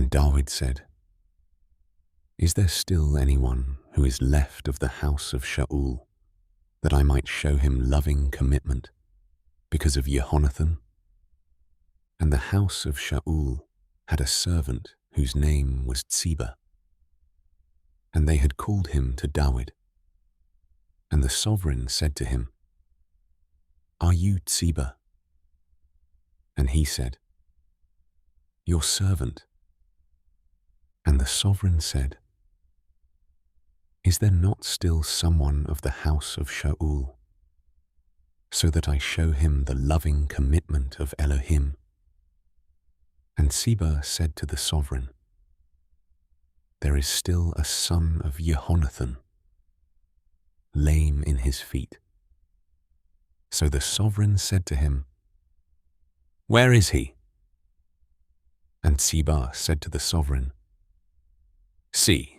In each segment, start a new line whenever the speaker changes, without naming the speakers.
And David said, "Is there still anyone who is left of the house of Shaul, that I might show him loving commitment because of Jehonathan?" And the house of Shaul had a servant whose name was Ziba. And they had called him to David. And the sovereign said to him, "Are you Ziba?" And he said, "Your servant." And the sovereign said, "Is there not still someone of the house of Shaul, so that I show him the loving commitment of Elohim?" And Ziba said to the sovereign, "There is still a son of Jehonathan, lame in his feet." So the sovereign said to him, "Where is he?" And Ziba said to the sovereign, "See,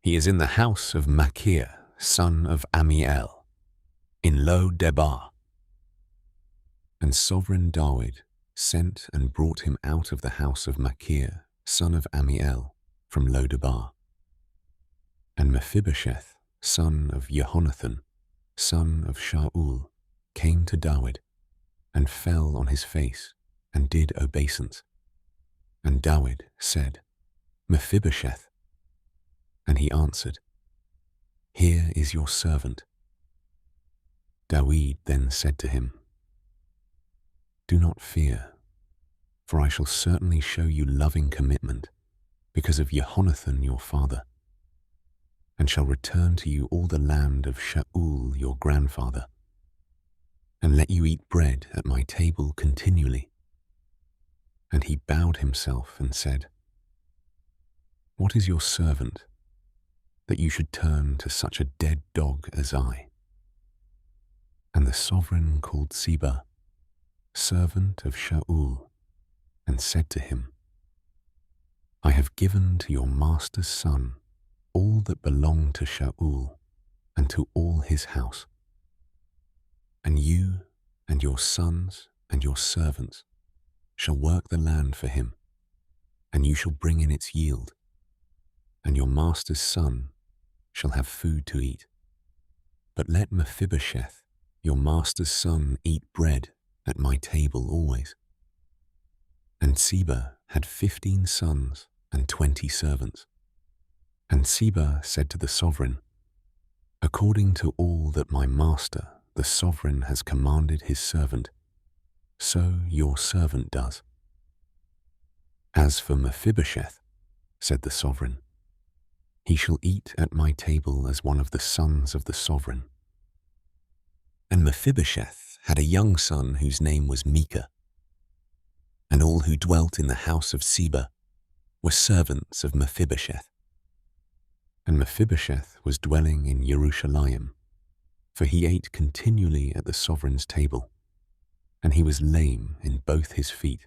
he is in the house of Machir, son of Amiel, in Lo Debar." And sovereign David sent and brought him out of the house of Machir, son of Amiel, from Lo Debar. And Mephibosheth, son of Jehonathan, son of Shaul, came to David, and fell on his face, and did obeisance. And David said, "Mephibosheth." And he answered, "Here is your servant." David then said to him, "Do not fear, for I shall certainly show you loving commitment because of Jehonathan your father, and shall return to you all the land of Shaul your grandfather, and let you eat bread at my table continually." And he bowed himself and said, "What is your servant, that you should turn to such a dead dog as I?" And the sovereign called Ziba, servant of Shaul, and said to him, "I have given to your master's son all that belonged to Shaul and to all his house. And you and your sons and your servants shall work the land for him, and you shall bring in its yield, and your master's son shall have food to eat. But let Mephibosheth, your master's son, eat bread at my table always." And Ziba had 15 sons and 20 servants. And Ziba said to the sovereign, "According to all that my master, the sovereign, has commanded his servant, so your servant does." "As for Mephibosheth," said the sovereign, "he shall eat at my table as one of the sons of the sovereign." And Mephibosheth had a young son whose name was Micah. And all who dwelt in the house of Ziba were servants of Mephibosheth. And Mephibosheth was dwelling in Jerusalem, for he ate continually at the sovereign's table, and he was lame in both his feet.